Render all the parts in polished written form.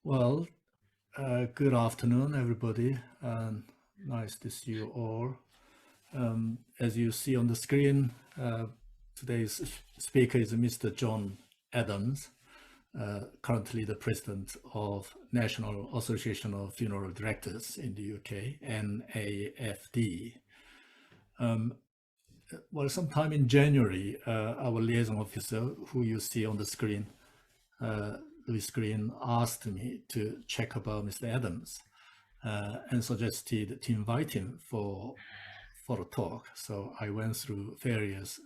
Well, good afternoon, everybody, and nice to see you all. As you see on the screen, today's speaker is Mr. John Adams, currently the president of National Association of Funeral Directors in the UK, NAFD. Well, sometime in January, our liaison officer, who you see on the screen, Louis Green, asked me to check about Mr. Adams and suggested to invite him for a talk. So I went through various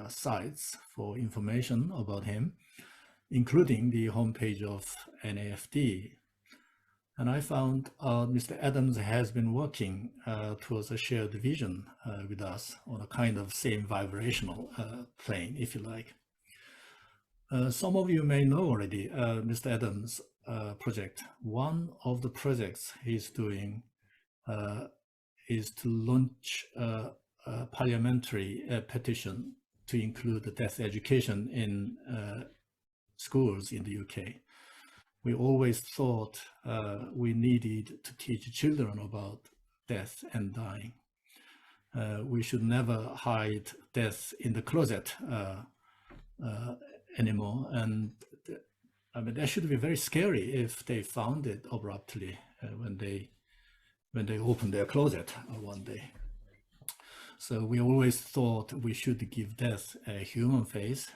sites for information about him, including the homepage of NAFD. And I found Mr. Adams has been working towards a shared vision with us on a kind of same vibrational plane, if you like. Some of you may know already Mr. Adams' project. One of the projects he's doing is to launch a parliamentary petition to include death education in schools in the UK. We always thought we needed to teach children about death and dying. We should never hide death in the closet anymore. And I mean, that should be very scary if they found it abruptly when they opened their closet one day. So we always thought we should give death a human face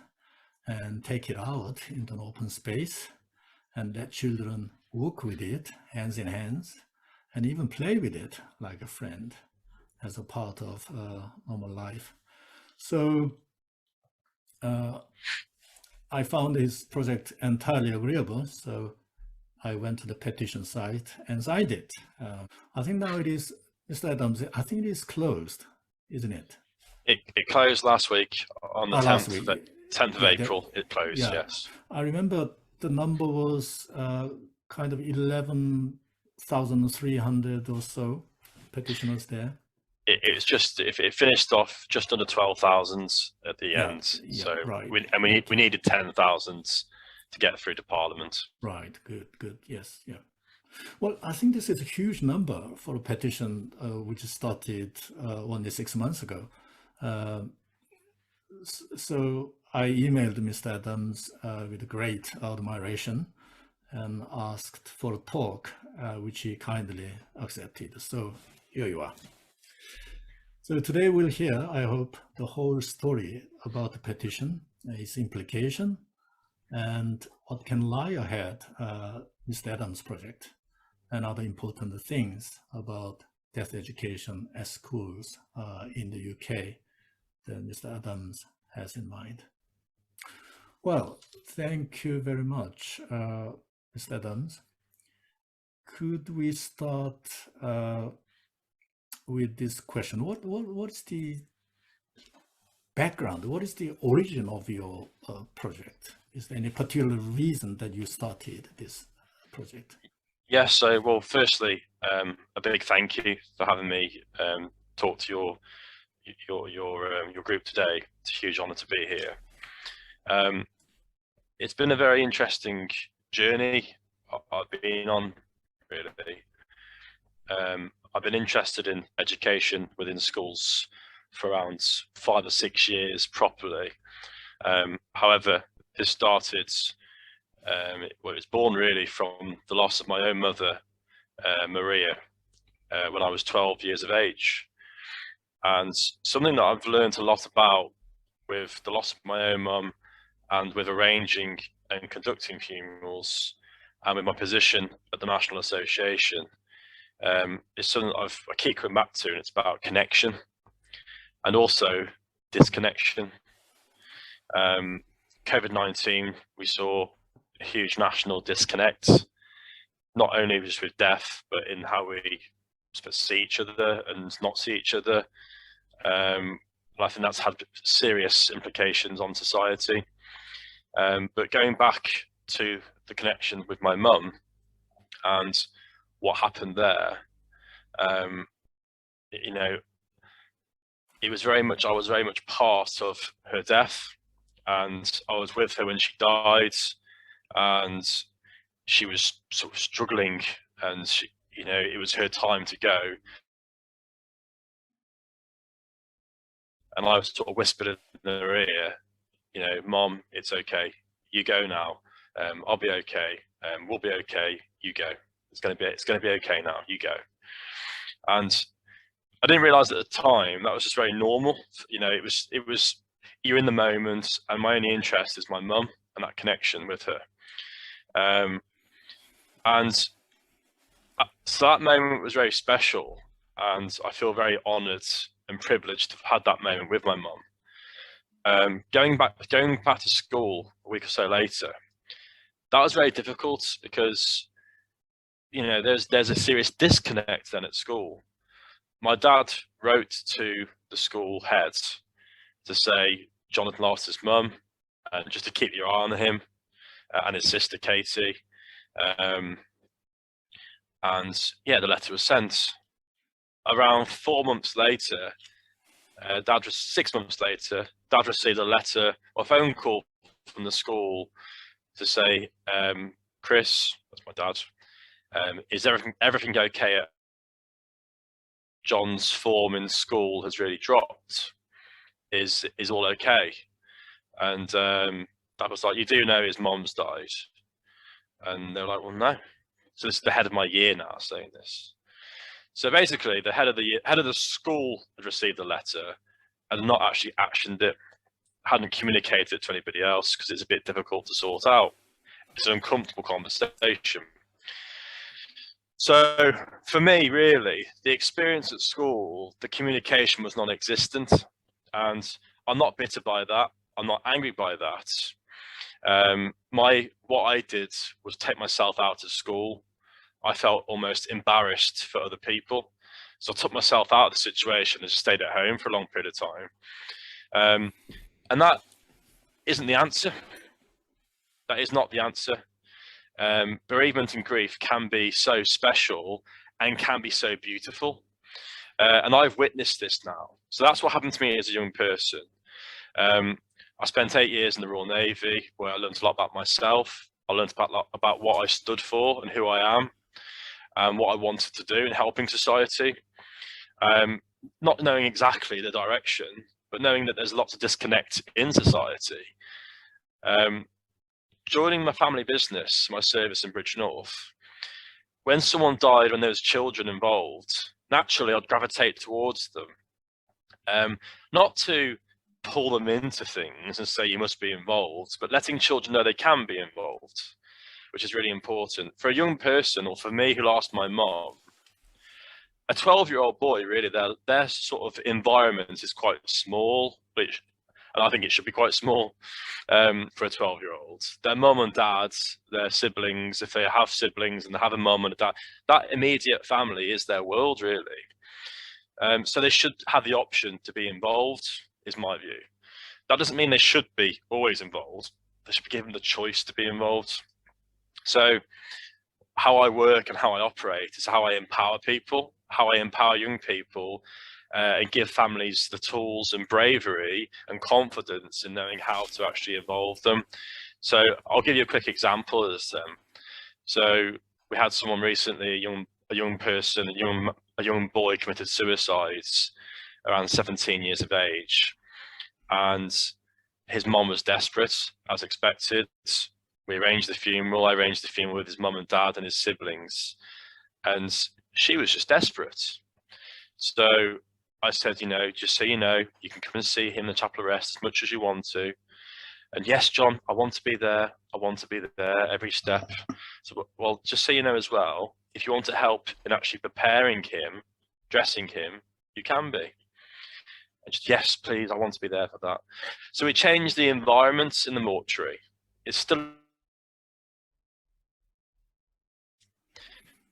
and take it out into an open space and let children walk with it, hands in hands, and even play with it like a friend as a part of normal life. So I found this project entirely agreeable, so I went to the petition site and signed it. I think now it is, Mr. Adams, I think it is closed, isn't it? It closed last week on the 10th, 10th of Yeah, April. It closed, yeah. yes. I remember the number was kind of 11,300 or so petitioners there. It was just, if it finished off just under 12,000 at the end. Yeah, so right. we needed 10,000 to get through to Parliament. Right, good, yes, yeah. Well, I think this is a huge number for a petition which started only 6 months ago. So I emailed Mr. Adams with great admiration and asked for a talk, which he kindly accepted. So here you are. So today we'll hear, I hope, the whole story about the petition, its implication, and what can lie ahead Mr. Adams' project, and other important things about death education at schools in the UK that Mr. Adams has in mind. Well, thank you very much, Mr. Adams. Could we start with this question? What's the background? What is the origin of your project? Is there any particular reason that you started this project? Yes, so well, firstly, a big thank you for having me talk to your group today. It's a huge honor to be here. It's been a very interesting journey I've been on, really. I've been interested in education within schools for around 5 or 6 years properly. However, this started, it was born really from the loss of my own mother, Maria, when I was 12 years of age. And something that I've learned a lot about with the loss of my own mum and with arranging and conducting funerals and with my position at the National Association is something that I keep coming back to, and it's about connection and also disconnection. COVID-19, we saw a huge national disconnect, not only just with death, but in how we see each other and not see each other. And I think that's had serious implications on society. But going back to the connection with my mum and what happened there, you know, I was very much part of her death, and I was with her when she died, and she was sort of struggling, and she, you know, it was her time to go. And I was sort of whispered in her ear, you know, Mom, it's okay. You go now. I'll be okay. We'll be okay. You go. It's going to be okay now. You go. And I didn't realize at the time that was just very normal. You know, it was you're in the moment, and my only interest is my mum and that connection with her. And so that moment was very special, and I feel very honoured and privileged to have had that moment with my mum. Going back to school a week or so later, that was very difficult because, you know, there's a serious disconnect then at school. My dad wrote to the school head to say Jonathan lost his mum, and just to keep your eye on him, and his sister Katie. And yeah, the letter was sent. Around 4 months later, 6 months later, Dad received a letter or phone call from the school to say, Chris, that's my dad, is everything okay? John's form in school has really dropped. Is all okay? And Dad was like, you do know his mom's died? And they were like, well, no. So this is the head of my year now saying this. So basically, the head of the school had received the letter and not actually actioned it, hadn't communicated it to anybody else because it's a bit difficult to sort out. It's an uncomfortable conversation. So for me, really, the experience at school, the communication was non-existent, and I'm not bitter by that. I'm not angry by that. What I did was take myself out of school. I felt almost embarrassed for other people, so I took myself out of the situation and just stayed at home for a long period of time. And that isn't the answer. That is not the answer. Bereavement and grief can be so special and can be so beautiful. And I've witnessed this now. So that's what happened to me as a young person. I spent 8 years in the Royal Navy, where I learned a lot about myself. I learned about what I stood for and who I am, and what I wanted to do in helping society. Not knowing exactly the direction, but knowing that there's lots of disconnect in society. Joining my family business, my service in Bridgnorth, when someone died, when there was children involved, naturally I'd gravitate towards them. Not to pull them into things and say you must be involved, but letting children know they can be involved, which is really important. For a young person, or for me who lost my mom, a 12-year-old boy, really, their sort of environment is quite small, and I think it should be quite small for a 12-year-old. Their mum and dad, their siblings, if they have siblings and they have a mum and a dad, that immediate family is their world, really. So they should have the option to be involved, is my view. That doesn't mean they should be always involved. They should be given the choice to be involved. So how I work and how I operate is how I empower people, how I empower young people, and give families the tools and bravery and confidence in knowing how to actually involve them. So I'll give you a quick example of this. So we had someone recently, a young person, a young boy committed suicide around 17 years of age, and his mom was desperate, as expected. We arranged the funeral. I arranged the funeral with his mum and dad and his siblings, and she was just desperate. So I said, you know, just so you know, you can come and see him in the chapel arrest as much as you want to. And yes, John, I want to be there. I want to be there every step. So, well, just so you know as well, if you want to help in actually preparing him, dressing him, you can be. And just, yes, please, I want to be there for that. So we changed the environment in the mortuary. It's still,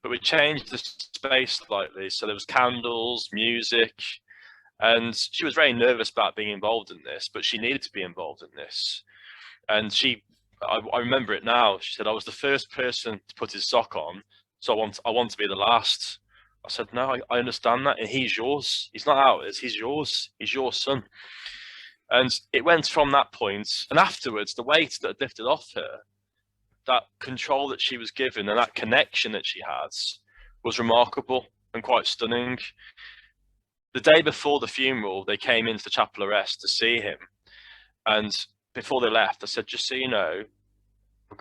but we changed the space slightly. So there was candles, music, and she was very nervous about being involved in this, but she needed to be involved in this. And I remember it now. She said, I was the first person to put his sock on, so I want to be the last. I said, no, I understand that, and he's yours. He's not ours, he's yours. He's your son. And it went from that point, and afterwards, the weight that lifted off her that control that she was given and that connection that she has was remarkable and quite stunning. The day before the funeral, they came into the chapel arrest to see him. And before they left, I said, just so you know,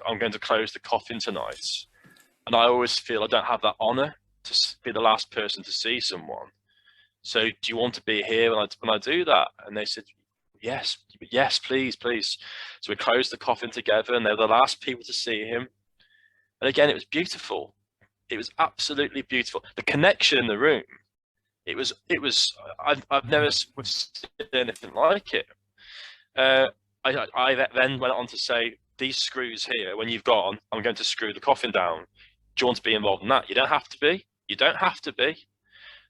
I'm going to close the coffin tonight. And I always feel I don't have that honor to be the last person to see someone. So do you want to be here when I do that? And they said, yes, please. So we closed the coffin together, and they were the last people to see him. And again, it was beautiful. It was absolutely beautiful. The connection in the room, I've never seen anything like it. I then went on to say, these screws here, when you've gone, I'm going to screw the coffin down. Do you want to be involved in that? You don't have to be. You don't have to be.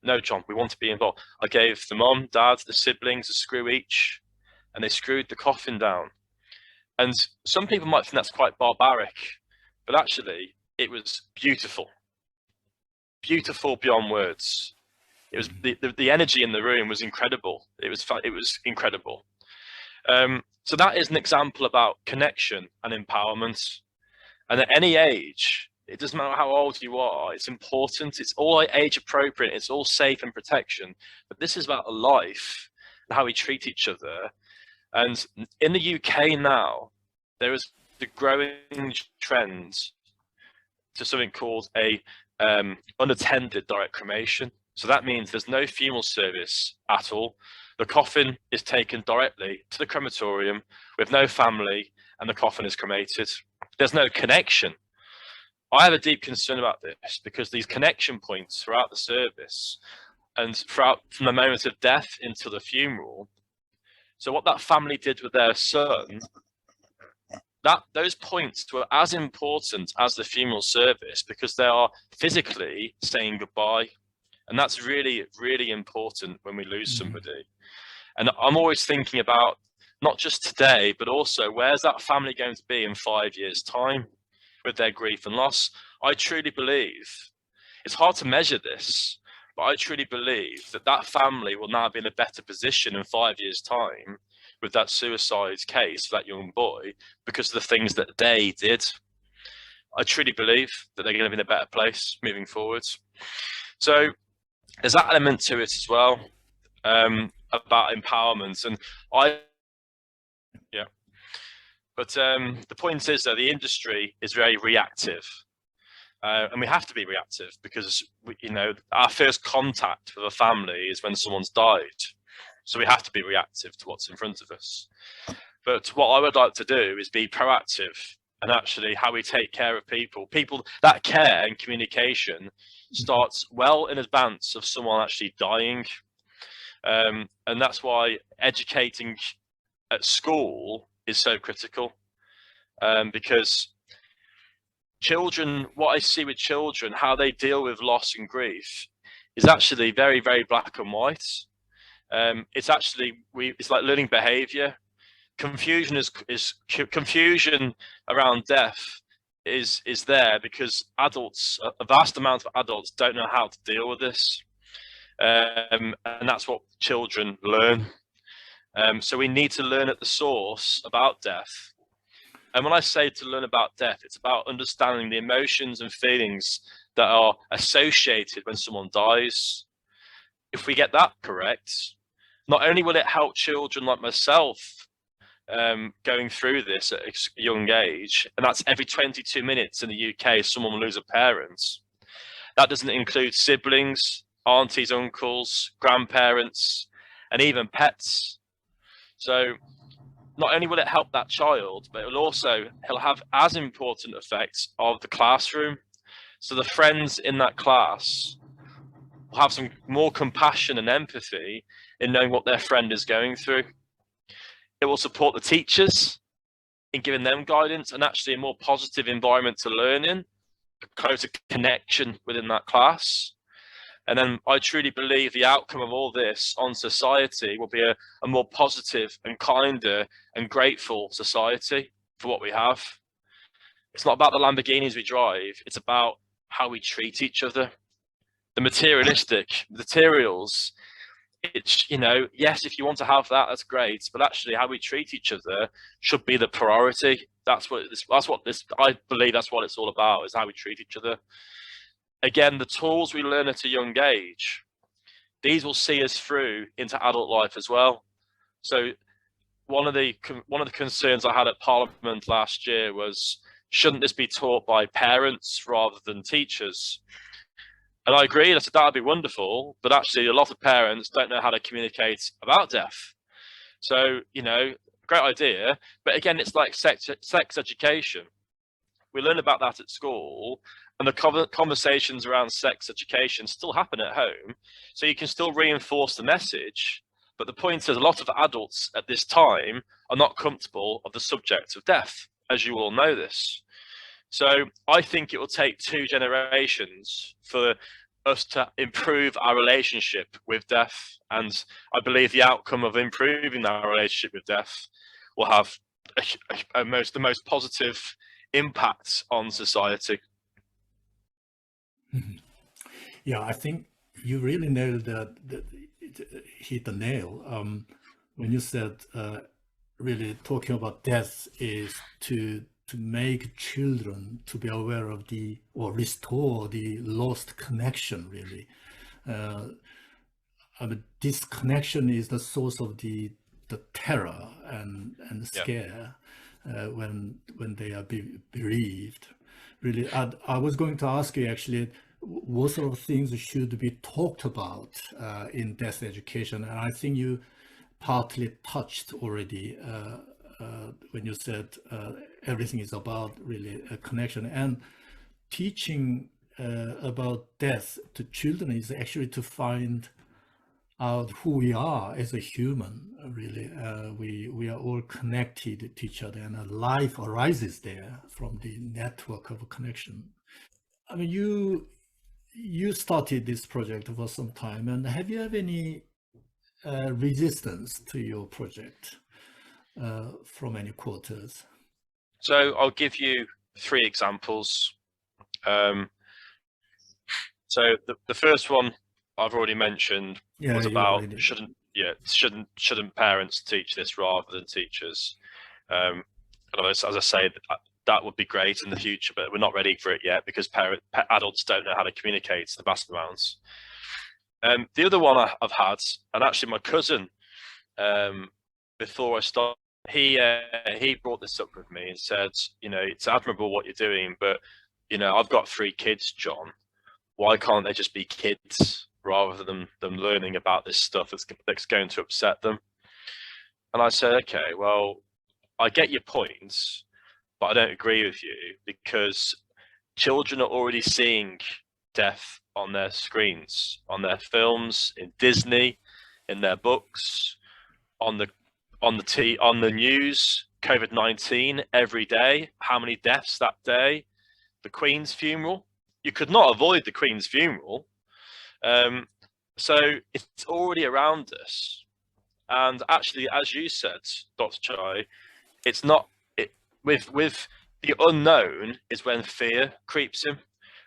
No, John, we want to be involved. I gave the mom, dad, the siblings a screw each, and they screwed the coffin down. And some people might think that's quite barbaric, but actually it was beautiful. Beautiful beyond words. It was the energy in the room was incredible. It was incredible. So that is an example about connection and empowerment. And at any age, it doesn't matter how old you are, it's important. It's all age appropriate. It's all safe and protection. But this is about life and how we treat each other. And in the UK now, there is the growing trend to something called a unattended direct cremation. So that means there's no funeral service at all. The coffin is taken directly to the crematorium with no family, and the coffin is cremated. There's no connection. I have a deep concern about this because these connection points throughout the service and from the moment of death into the funeral. So what that family did with their son, those points were as important as the funeral service because they are physically saying goodbye. And that's really, really important when we lose somebody. And I'm always thinking about not just today, but also where's that family going to be in 5 years' time with their grief and loss? I truly believe, it's hard to measure this, but I truly believe that that family will now be in a better position in 5 years' time with that suicide case for that young boy because of the things that they did. I truly believe that they're going to be in a better place moving forwards. So there's that element to it as well, about empowerment. And but the point is that the industry is very reactive, and we have to be reactive because our first contact with a family is when someone's died, so we have to be reactive to what's in front of us. But what I would like to do is be proactive, and actually how we take care of people. That care and communication starts well in advance of someone actually dying, and that's why educating at school is so critical, because children, what I see with children, how they deal with loss and grief is actually very, very black and white. It's like learning behavior. Confusion around death is there because a vast amount of adults don't know how to deal with this, and that's what children learn. So we need to learn at the source about death. And when I say to learn about death, it's about understanding the emotions and feelings that are associated when someone dies. If we get that correct, not only will it help children like myself going through this at a young age, and that's every 22 minutes in the UK, someone will lose a parent. That doesn't include siblings, aunties, uncles, grandparents, and even pets. So not only will it help that child, but he'll have as important effects of the classroom. So the friends in that class will have some more compassion and empathy in knowing what their friend is going through. It will support the teachers in giving them guidance and actually a more positive environment to learn in, a closer connection within that class. And then I truly believe the outcome of all this on society will be a more positive and kinder and grateful society for what we have. It's not about the Lamborghinis we drive, it's about how we treat each other. The materials, it's, you know, yes, if you want to have that, that's great, but actually how we treat each other should be the priority. That's what this, I believe that's what it's all about, is how we treat each other. Again, the tools we learn at a young age, these will see us through into adult life as well. So one of the concerns I had at Parliament last year was, shouldn't this be taught by parents rather than teachers? And I agreed. I said that'd be wonderful, but actually, a lot of parents don't know how to communicate about death. So, you know, great idea, but again, it's like sex education. We learn about that at school, and the conversations around sex education still happen at home, so you can still reinforce the message. But the point is, a lot of adults at this time are not comfortable of the subject of death, as you all know this. So I think it will take 2 generations for us to improve our relationship with death. And I believe the outcome of improving our relationship with death will have the most positive impacts on society. Yeah, I think you really nailed hit the nail when you said really talking about death is to make children to be aware of or restore the lost connection, really. I mean, this connection is the source of the terror and scare when they are bereaved. Really, I was going to ask you actually, what sort of things should be talked about in death education, and I think you partly touched already when you said everything is about really a connection, and teaching about death to children is actually to find out who we are as a human. Really, we are all connected to each other, and a life arises there from the network of connection. I mean, you started this project for some time, and have you have any resistance to your project from any quarters? So I'll give you 3 examples. So the first one I've already mentioned was about shouldn't parents teach this rather than teachers? And as I say, that would be great in the future, but we're not ready for it yet because adults don't know how to communicate the vast amounts. The other one I've had, and actually my cousin, before I started, he brought this up with me and said, you know, it's admirable what you're doing, but you know, I've got 3 kids, John. Why can't they just be kids rather than them learning about this stuff that's going to upset them? And I said, okay, well, I get your points, but I don't agree with you, because children are already seeing death on their screens, on their films, in Disney, in their books, on the news. COVID-19 every day. How many deaths that day? The Queen's funeral. You could not avoid the Queen's funeral. So it's already around us. And actually, as you said, Dr. Chai, it's not with the unknown is when fear creeps in.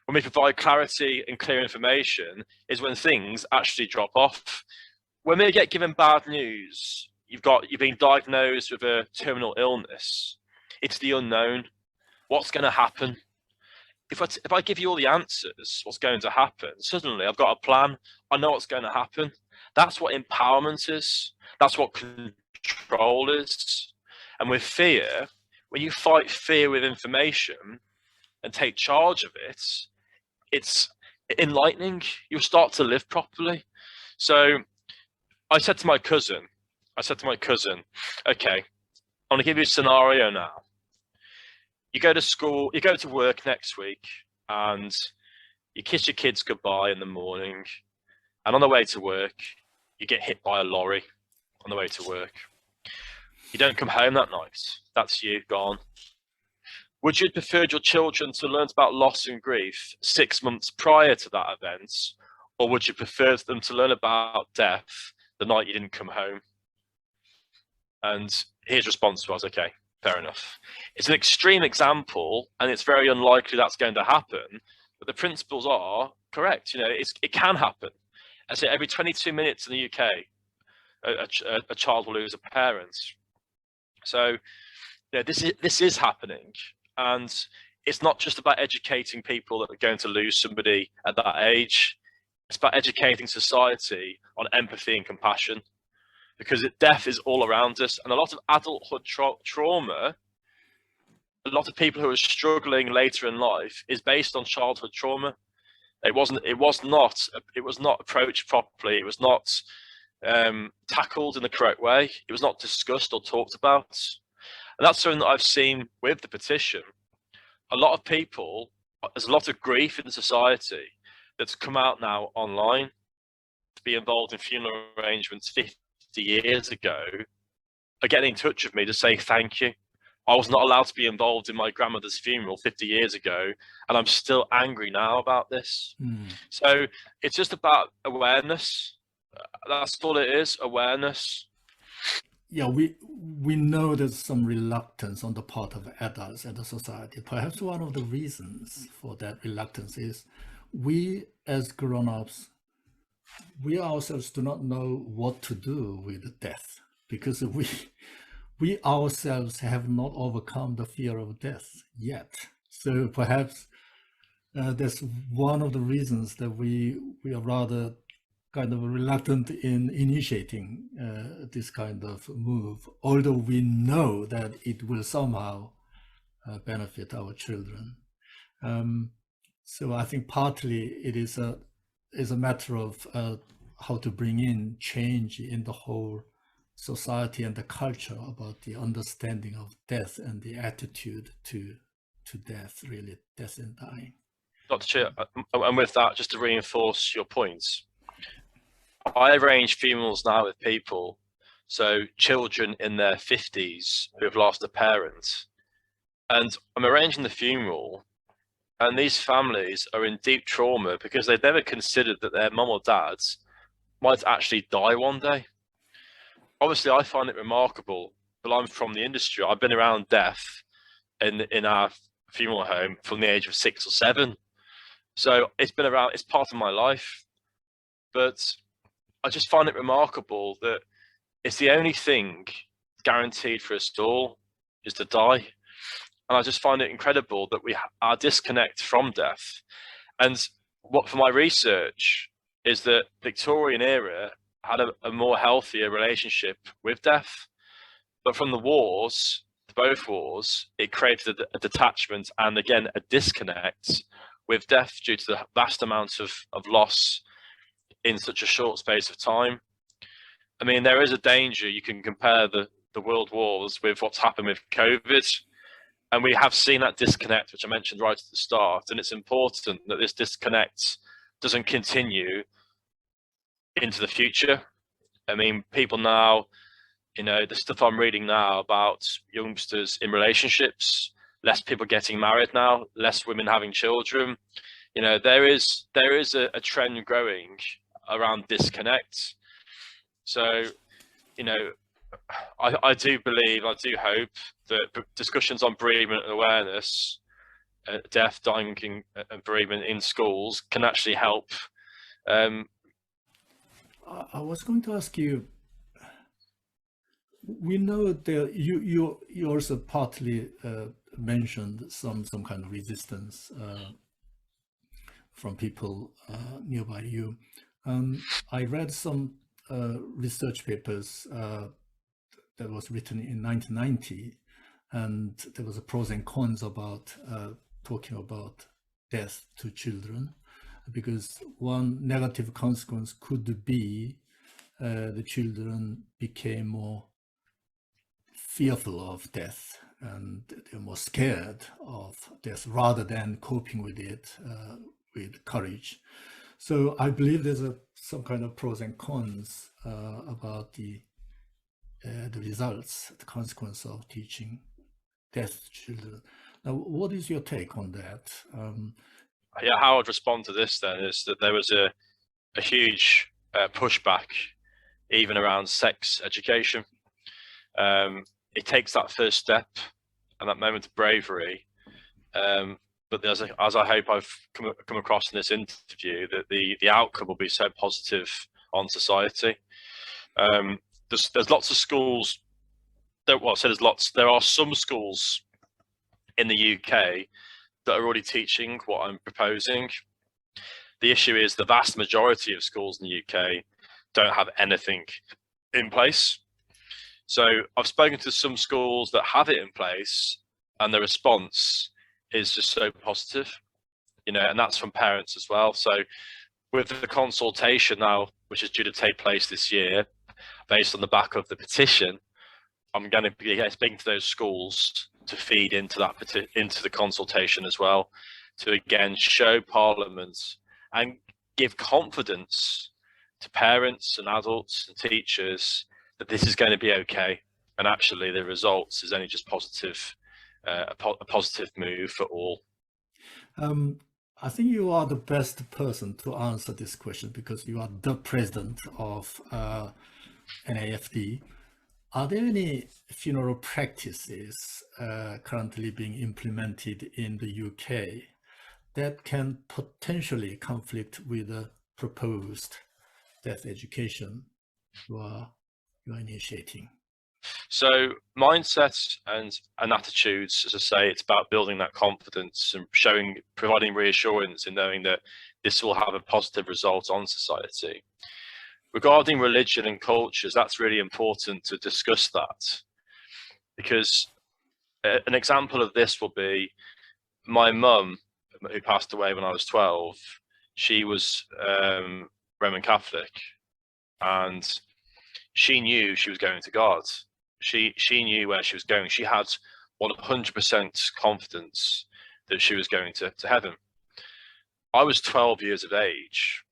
When we provide clarity and clear information is when things actually drop off. When we get given bad news, you've been diagnosed with a terminal illness. It's the unknown. What's going to happen? If I give you all the answers, what's going to happen? Suddenly, I've got a plan. I know what's going to happen. That's what empowerment is. That's what control is. And with fear, when you fight fear with information and take charge of it, it's enlightening. You'll start to live properly. So I said to my cousin, okay, I'm going to give you a scenario now. You go to school, you go to work next week, and you kiss your kids goodbye in the morning, and on the way to work, you get hit by a lorry on the way to work. You don't come home that night. That's you, gone. Would you have preferred your children to learn about loss and grief 6 months prior to that event, or would you prefer them to learn about death the night you didn't come home? And his response was, okay, fair enough. It's an extreme example, and it's very unlikely that's going to happen, but the principles are correct. You know, it can happen. I say every 22 minutes in the UK, a child will lose a parent. So yeah, this is happening, and it's not just about educating people that are going to lose somebody at that age. It's about educating society on empathy and compassion, because death is all around us, and a lot of adulthood trauma, a lot of people who are struggling later in life, is based on childhood trauma. It was not approached properly. It was not tackled in the correct way. It was not discussed or talked about. And that's something that I've seen with the petition. A lot of people, there's a lot of grief in society that's come out now online to be involved in funeral arrangements 50 years ago, are getting in touch with me to say thank you. I was not allowed to be involved in my grandmother's funeral 50 years ago, and I'm still angry now about this. So it's just about awareness. That's all it is, awareness. Yeah, we know there's some reluctance on the part of adults and the society. Perhaps one of the reasons for that reluctance is we as grown-ups, we ourselves do not know what to do with death, because we ourselves have not overcome the fear of death yet. So perhaps that's one of the reasons that we are rather kind of reluctant in initiating this kind of move, although we know that it will somehow benefit our children. So I think partly it is a matter of how to bring in change in the whole society and the culture about the understanding of death and the attitude to death, really, death and dying. Dr. Chair, and with that, just to reinforce your points, I arrange funerals now with people, so children in their 50s who have lost a parent, and I'm arranging the funeral, and these families are in deep trauma because they've never considered that their mum or dad might actually die one day. Obviously, I find it remarkable, but I'm from the industry. I've been around death in our funeral home from the age of 6 or 7. So it's been around, it's part of my life. But I just find it remarkable that it's the only thing guaranteed for us all is to die. And I just find it incredible that we are disconnect from death. And what for my research is that Victorian era had a more healthier relationship with death. But from the wars, both wars, it created a detachment and again, a disconnect with death due to the vast amounts of loss in such a short space of time. I mean, there is a danger. You can compare the world wars with what's happened with COVID. And we have seen that disconnect, which I mentioned right at the start. And it's important that this disconnect doesn't continue into the future. I mean, people now, you know, the stuff I'm reading now about youngsters in relationships, less people getting married now, less women having children. You know, there is a trend growing around disconnect. So, you know, I do believe, I do hope that discussions on bereavement and awareness, death, dying and bereavement in schools can actually help. I was going to ask you, we know that you also partly mentioned some kind of resistance from people nearby you. I read some research papers that was written in 1990, and there was a pros and cons about talking about death to children, because one negative consequence could be the children became more fearful of death and they're more scared of death rather than coping with it with courage. So I believe there's some kind of pros and cons about the results, the consequence of teaching death to children. Now, what is your take on that? Yeah, how I'd respond to this then is that there was a huge pushback even around sex education. It takes that first step and that moment of bravery. But as I hope I've come across in this interview, that the outcome will be so positive on society. there's lots of schools. There are some schools in the UK that are already teaching what I'm proposing. The issue is the vast majority of schools in the UK don't have anything in place. So I've spoken to some schools that have it in place, and the response is just so positive, and that's from parents as well. So with the consultation now, which is due to take place this year, based on the back of the petition, I'm going to be speaking to those schools to feed into into the consultation as well, to again show Parliament and give confidence to parents and adults and teachers that this is going to be okay, and actually the results is only just positive, a positive move for all. I think you are the best person to answer this question because you are the president of NAFD. Are there any funeral practices currently being implemented in the UK that can potentially conflict with the proposed death education you are initiating? So mindsets and attitudes, as I say, it's about building that confidence and providing reassurance in knowing that this will have a positive result on society. Regarding religion and cultures, that's really important to discuss that, because an example of this will be my mum, who passed away when I was 12. She was Roman Catholic, and she knew she was going to God. She knew where she was going. She had 100% confidence that she was going to heaven. I was 12 years of age,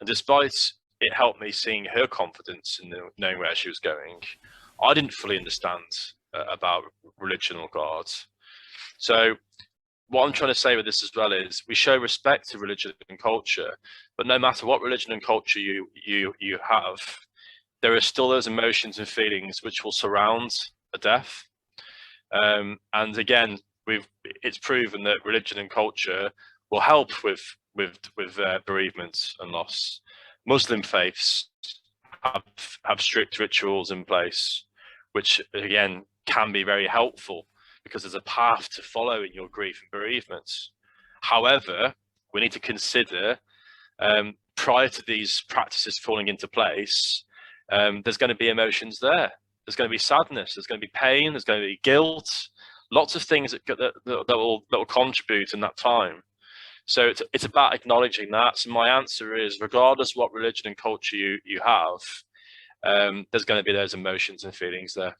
and despite it helped me seeing her confidence in knowing where she was going, I didn't fully understand about religion or God. So what I'm trying to say with this as well is we show respect to religion and culture, but no matter what religion and culture you have, there are still those emotions and feelings which will surround a death. And again, it's proven that religion and culture will help with bereavement and loss. Muslim faiths have strict rituals in place, which again can be very helpful because there's a path to follow in your grief and bereavement. However, we need to consider prior to these practices falling into place, there's going to be emotions there. There's going to be sadness. There's going to be pain. There's going to be guilt. Lots of things that will contribute in that time. So it's about acknowledging that. So my answer is, regardless of what religion and culture you have, there's going to be those emotions and feelings there.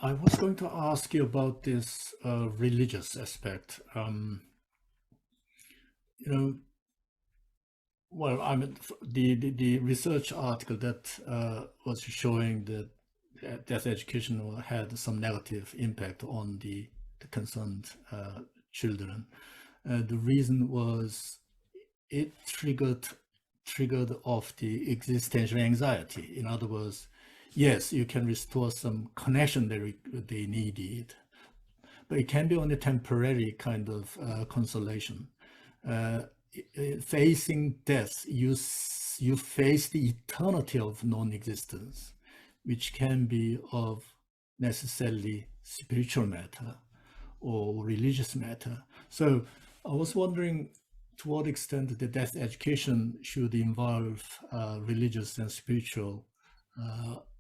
I was going to ask you about this religious aspect. Well, I mean, the research article that was showing that death education had some negative impact on the concerned children. The reason was it triggered off the existential anxiety. In other words, yes, you can restore some connection they needed, but it can be only temporary kind of consolation. Facing death, you face the eternity of non-existence, which can be of necessarily spiritual matter or religious matter. So I was wondering to what extent the death education should involve religious and spiritual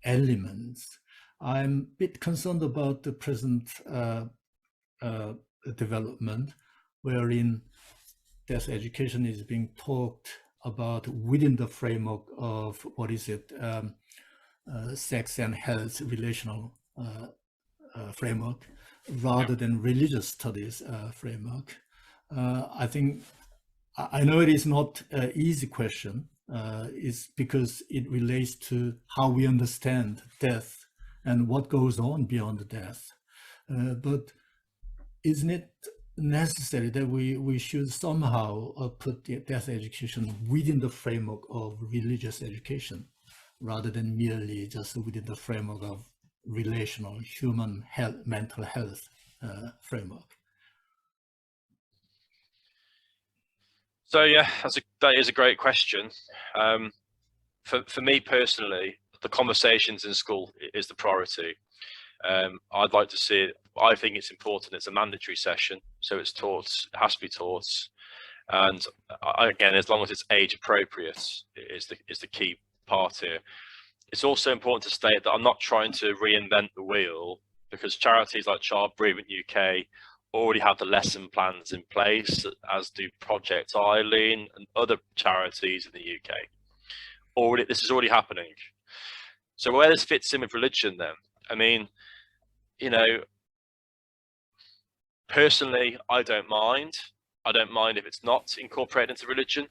elements. I'm a bit concerned about the present development wherein death education is being talked about within the framework of sex and health relational framework rather than religious studies framework. I know it is not an easy question. It's because it relates to how we understand death and what goes on beyond death. But isn't it necessary that we should somehow put the death education within the framework of religious education rather than merely just within the framework of relational human health, mental health framework? So yeah, that is a great question. For me personally, the conversations in school is the priority. I'd like to see it. I think it's important. It's a mandatory session, so it's taught. It has to be taught, and again, as long as it's age appropriate, is the key part here. It's also important to state that I'm not trying to reinvent the wheel, because charities like Child Bereavement UK already have the lesson plans in place, as do Project Eileen and other charities in the UK. This is already happening. So where this fits in with religion, then, I mean, you know, personally, I don't mind. I don't mind if it's not incorporated into religion.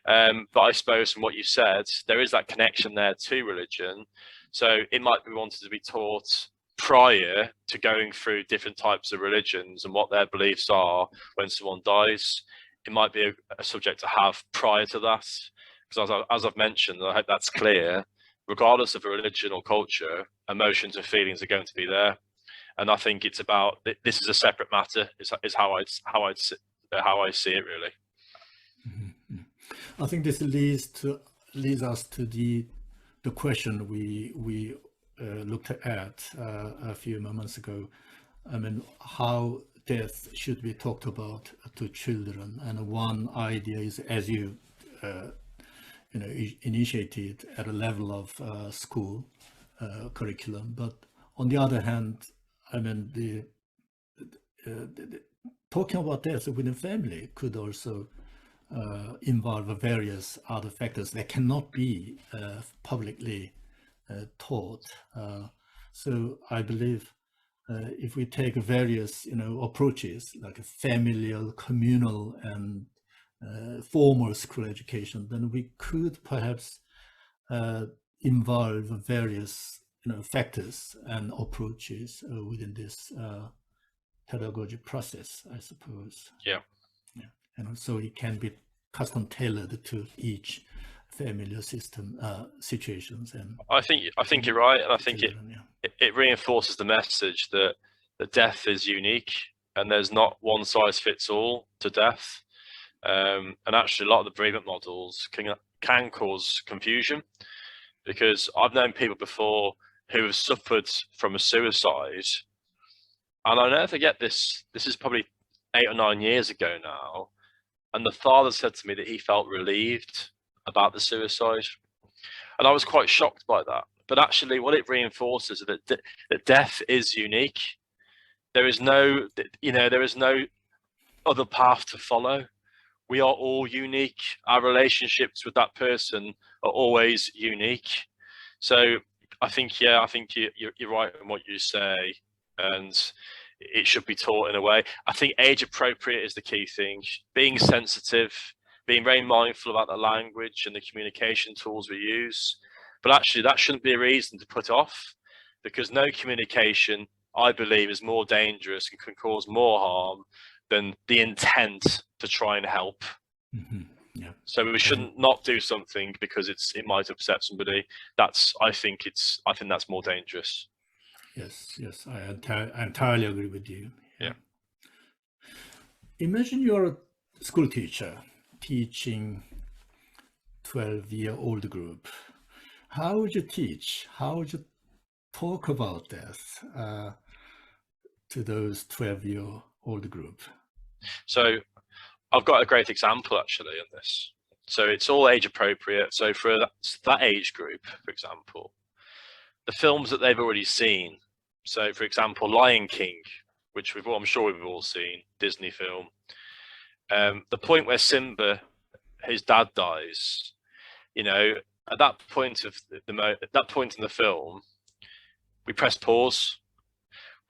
But I suppose from what you said, there is that connection there to religion. So it might be wanted to be taught prior to going through different types of religions and what their beliefs are when someone dies. It might be a subject to have prior to that. Because as I've mentioned, I hope that's clear, regardless of a religion or culture, emotions and feelings are going to be there. And I think it's about, this is a separate matter, is how I see it, really. Mm-hmm. I think this leads us to the question we looked at a few moments ago. I mean, how death should be talked about to children, and one idea is, as you initiated at a level of school curriculum, but on the other hand, I mean, the talking about death within family could also involve various other factors that cannot be publicly taught. So I believe if we take various approaches like a familial, communal, and formal school education, then we could perhaps involve various factors and approaches within this pedagogy process, I suppose. Yeah. And so it can be custom tailored to each familiar system situations. And I think you're right, and I think it reinforces the message that death is unique and there's not one size fits all to death. And actually, a lot of the bereavement models can cause confusion, because I've known people before who have suffered from a suicide, and I'll never forget this. This is probably 8 or 9 years ago now, and the father said to me that he felt relieved about the suicide, and I was quite shocked by that. But actually, what it reinforces is that death is unique. There is no other path to follow. We are all unique. Our relationships with that person are always unique. So I think you're right in what you say, and it should be taught in a way. I think age appropriate is the key thing. Being sensitive, being very mindful about the language and the communication tools we use. But actually, that shouldn't be a reason to put off, because no communication, I believe, is more dangerous and can cause more harm than the intent to try and help. Mm-hmm. Yeah. So we shouldn't not do something because it might upset somebody. I think that's more dangerous. Yes, I entirely agree with you. Yeah. Imagine you're a school teacher teaching 12-year-old group. How would you teach? How would you talk about death to those 12-year-old group? So I've got a great example actually on this. So it's all age appropriate. So for that age group, for example, the films that they've already seen. So for example, Lion King, which I'm sure we've all seen, Disney film. The point where Simba, his dad, dies, at that point in the film, we press pause.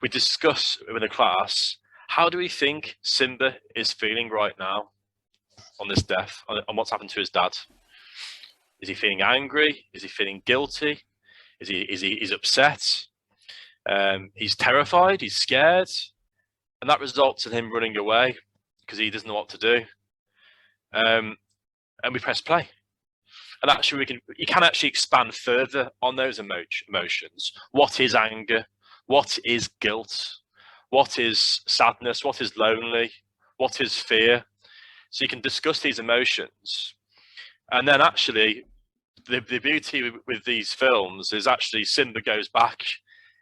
We discuss with the class, how do we think Simba is feeling right now on this death, on what's happened to his dad? Is he feeling angry? Is he feeling guilty? Is upset? He's terrified, he's scared, and that results in him running away because he doesn't know what to do. And we press play. And actually you can actually expand further on those emotions. What is anger? What is guilt? What is sadness? What is lonely? What is fear? So you can discuss these emotions. And then actually the beauty with these films is actually Simba goes back,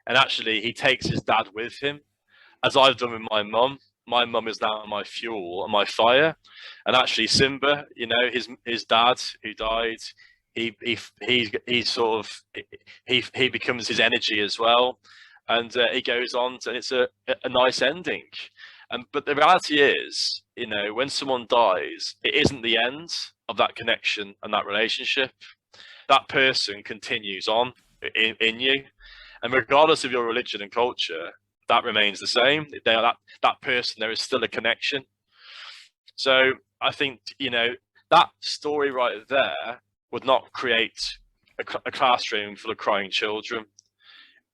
and actually he takes his dad with him, as I've done with my mum. My mum is now my fuel and my fire, and actually Simba, you know, his dad who died, he sort of he becomes his energy as well, and he goes on, and it's a nice ending. But the reality is, you know, when someone dies, it isn't the end of that connection and that relationship. That person continues on in you, and regardless of your religion and culture, that remains the same. They are that person. There is still a connection. So I think, you know, that story right there would not create a classroom full of crying children.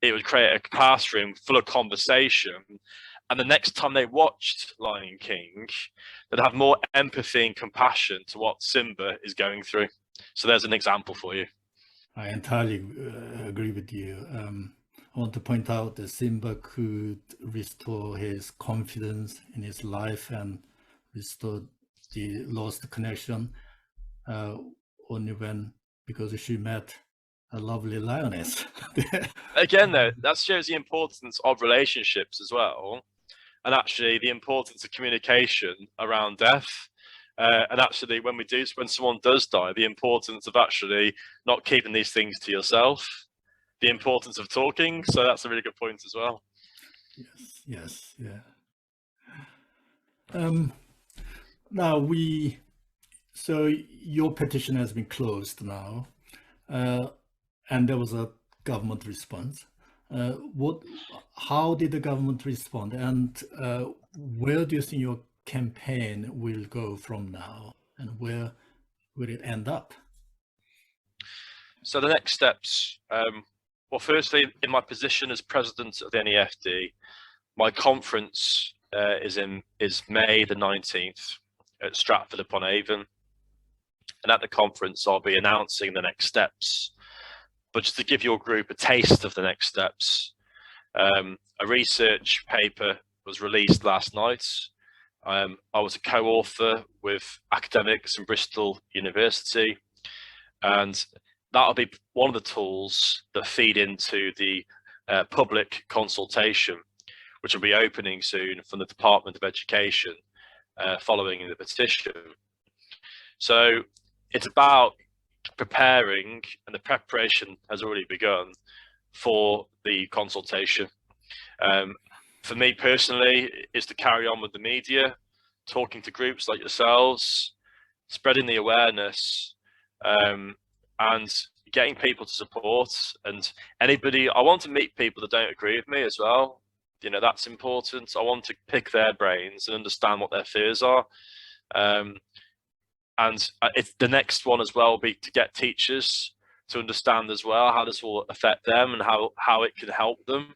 It would create a classroom full of conversation. And the next time they watched Lion King, they'd have more empathy and compassion to what Simba is going through. So there's an example for you. I entirely agree with you. I want to point out that Simba could restore his confidence in his life and restore the lost connection only because she met a lovely lioness. Again, though, that shows the importance of relationships as well, and actually the importance of communication around death. And actually, when someone does die, the importance of actually not keeping these things to yourself, the importance of talking. So that's a really good point as well. Yes, yeah. Now so your petition has been closed now, and there was a government response. How did the government respond, and where do you think your campaign will go from now, and where will it end up? So the next steps, well, firstly, in my position as president of the NEFD, my conference is May the 19th at Stratford upon Avon, and at the conference I'll be announcing the next steps. But just to give your group a taste of the next steps, a research paper was released last night. I was a co-author with academics from Bristol University, and that'll be one of the tools that feed into the public consultation, which will be opening soon from the Department of Education following the petition. So it's about preparing, and the preparation has already begun for the consultation. For me personally, is to carry on with the media, talking to groups like yourselves, spreading the awareness, and getting people to support. And anybody, I want to meet people that don't agree with me as well. You know, that's important. I want to pick their brains and understand what their fears are. And the next one as well will be to get teachers to understand as well how this will affect them and how it can help them.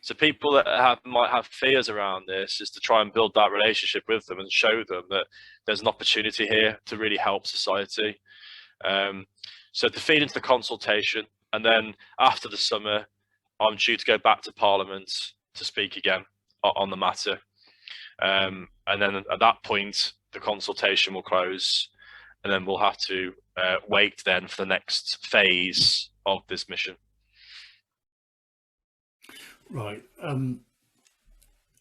So people that might have fears around this, is to try and build that relationship with them and show them that there's an opportunity here to really help society. So to feed into the consultation, and then after the summer, I'm due to go back to Parliament to speak again on the matter. And then at that point, the consultation will close, and then we'll have to wait then for the next phase of this mission. Right.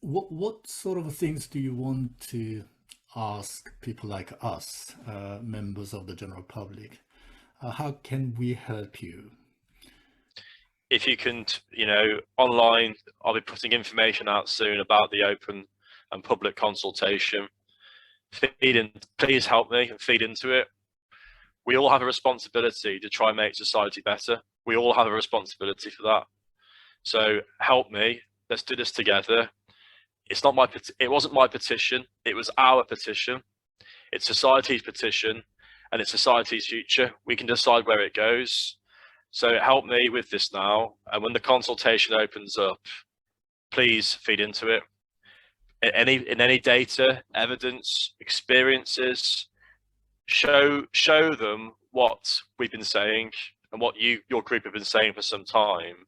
What sort of things do you want to ask people like us, members of the general public? How can we help you? If you can, you know, online, I'll be putting information out soon about the open and public consultation. Please help me and feed into it. We all have a responsibility to try and make society better. We all have a responsibility for that. So help me. Let's do this together. It wasn't my petition. It was our petition. It's society's petition, and it's society's future. We can decide where it goes. So help me with this now. And when the consultation opens up, please feed into it. In any data, evidence, experiences, show them what we've been saying and what your group have been saying for some time,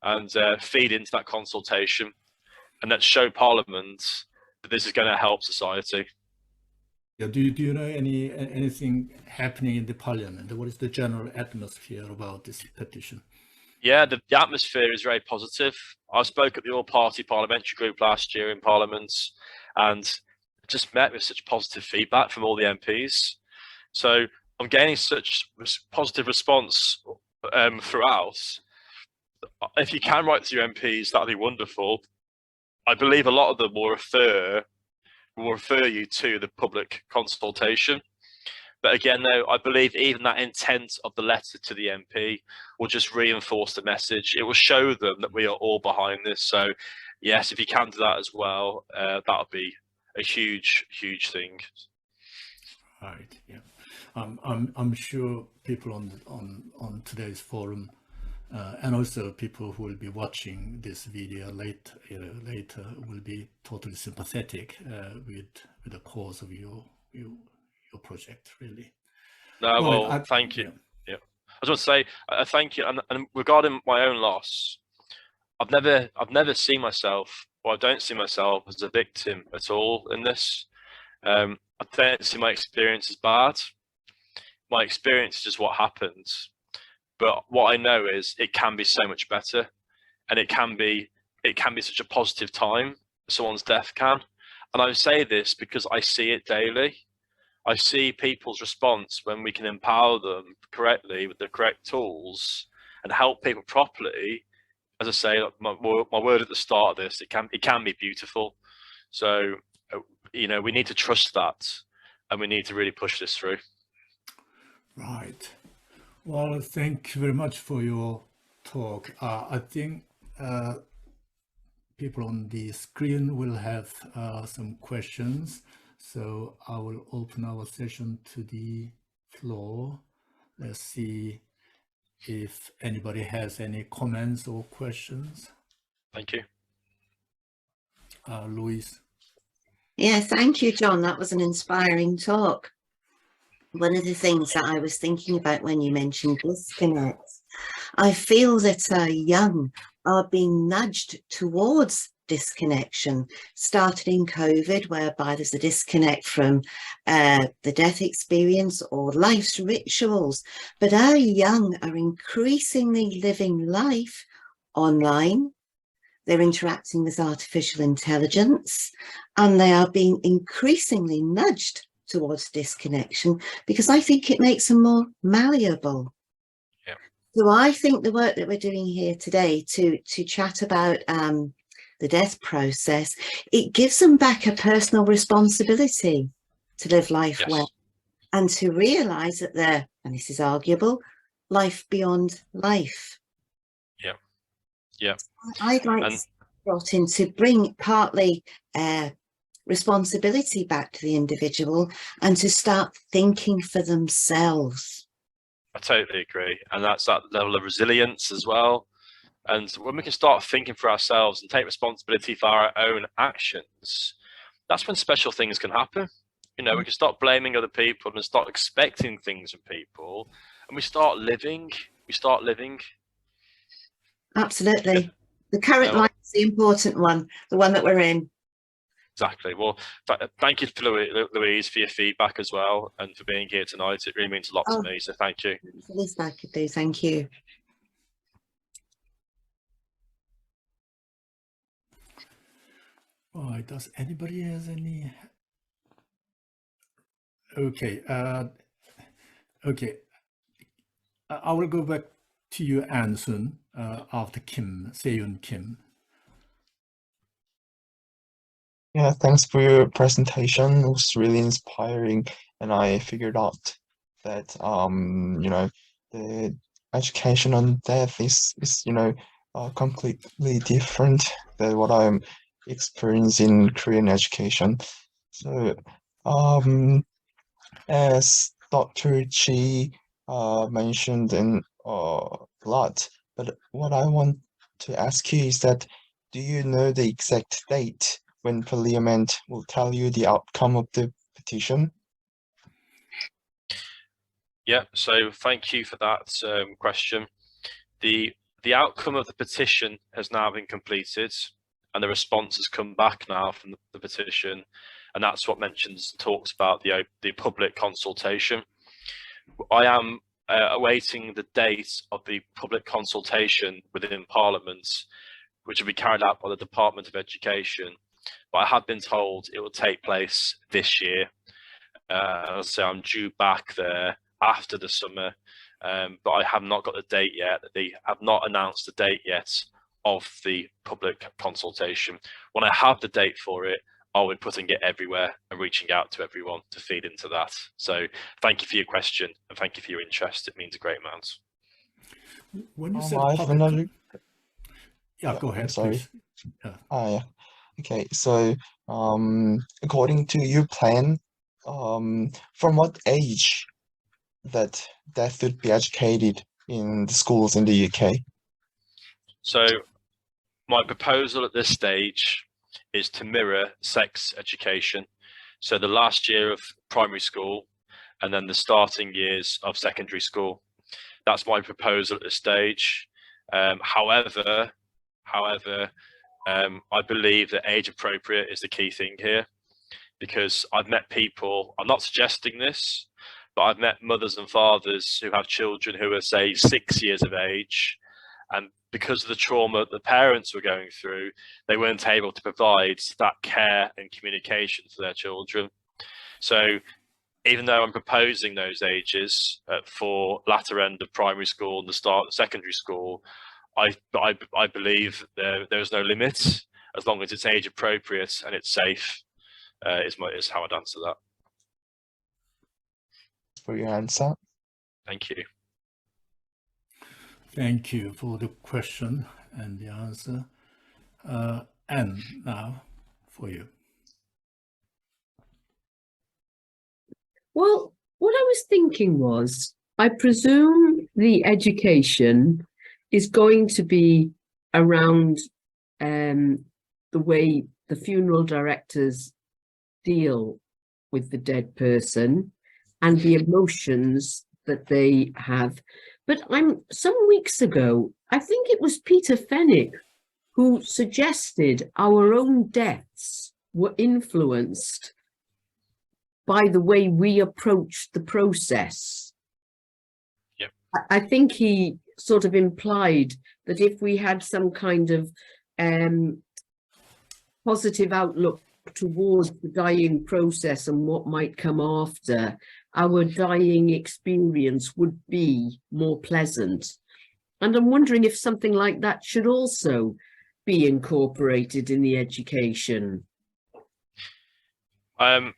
and feed into that consultation, and let's show Parliament that this is going to help society. Yeah, do you know anything happening in the parliament? What is the general atmosphere about this petition? Yeah, the atmosphere is very positive. I spoke at the all-party parliamentary group last year in Parliament, and just met with such positive feedback from all the MPs. So I'm gaining such positive response throughout. If you can write to your MPs, that'd be wonderful. I believe a lot of them will refer you to the public consultation. But again, though, I believe even that intent of the letter to the MP will just reinforce the message. It will show them that we are all behind this. So, yes, if you can do that as well, that would be a huge, huge thing. Right. Yeah. I'm sure people on today's forum, and also people who will be watching this video later will be totally sympathetic with the cause of your project, really. No, Right, well, thank you. yeah. Yeah, I just want to say thank you. And regarding my own loss, I've never seen myself, or I don't see myself as a victim at all in this. I don't see my experience as bad. My experience is just what happens. But what I know is it can be so much better, and it can be such a positive time. Someone's death can, and I say this because I see it daily. I see people's response when we can empower them correctly with the correct tools and help people properly. As I say, my word at the start of this, it can be beautiful. So, we need to trust that, and we need to really push this through. Right. Well, thank you very much for your talk. I think people on the screen will have some questions. So I will open our session to the floor. Let's see if anybody has any comments or questions. Thank you. Louise. Yeah, thank you, John. That was an inspiring talk. One of the things that I was thinking about when you mentioned disconnects, I feel that young are being nudged towards disconnection, started in COVID, whereby there's a disconnect from the death experience or life's rituals. But our young are increasingly living life online. They're interacting with artificial intelligence, and they are being increasingly nudged towards disconnection because I think it makes them more malleable. Yeah. So I think the work that we're doing here today to chat about the death process, it gives them back a personal responsibility to live life well, and to realize that they're, and this is arguable, life beyond life. Yeah. Yeah. I'd like to brought in to bring partly responsibility back to the individual and to start thinking for themselves. I totally agree. And that's that level of resilience as well. And when we can start thinking for ourselves and take responsibility for our own actions, that's when special things can happen. We can stop blaming other people and start expecting things from people, and we start living. Absolutely. The current life is the important one, the one that we're in. Exactly. Well, thank you, Louise, for your feedback as well, and for being here tonight. It really means a lot to me, so thank you. That's the least I could do. Thank you. All right. Does anybody has any? Okay. Okay. I will go back to you, Anne, soon after Kim, Se-Yun Kim. Yeah, thanks for your presentation. It was really inspiring, and I figured out that the education on death is completely different than what I'm experiencing in Korean education. So as Dr. Chi mentioned in a lot, but what I want to ask you is that, do you know the exact date when Parliament will tell you the outcome of the petition? Yeah, so thank you for that question. The outcome of the petition has now been completed, and the response has come back now from the petition. and that's what talks about the public consultation. I am awaiting the date of the public consultation within Parliament, which will be carried out by the Department of Education. But I have been told it will take place this year. So I'm due back there after the summer, but I have not got the date yet. They have not announced the date yet of the public consultation. When I have the date for it, I'll be putting it everywhere and reaching out to everyone to feed into that. So thank you for your question and thank you for your interest. It means a great amount. When you said I have another. yeah, go ahead, I'm sorry. please. Yeah. Yeah. Okay. So, according to your plan, from what age that deaf would be educated in the schools in the UK? So my proposal at this stage is to mirror sex education. So the last year of primary school and then the starting years of secondary school. That's my proposal at this stage. However, I believe that age appropriate is the key thing here, because I've met people, I'm not suggesting this, but I've met mothers and fathers who have children who are, say, 6 years of age, and because of the trauma the parents were going through, they weren't able to provide that care and communication for their children. So even though I'm proposing those ages for latter end of primary school and the start of secondary school, I believe there's no limit as long as it's age appropriate and it's safe. Is how I'd answer that. For your answer. Thank you. Thank you for the question and the answer. Anne, now for you. Well, what I was thinking was, I presume the education is going to be around the way the funeral directors deal with the dead person and the emotions that they have. But some weeks ago, I think it was Peter Fenwick who suggested our own deaths were influenced by the way we approach the process. Yep. I think he sort of implied that if we had some kind of positive outlook towards the dying process and what might come after, our dying experience would be more pleasant. And I'm wondering if something like that should also be incorporated in the education. I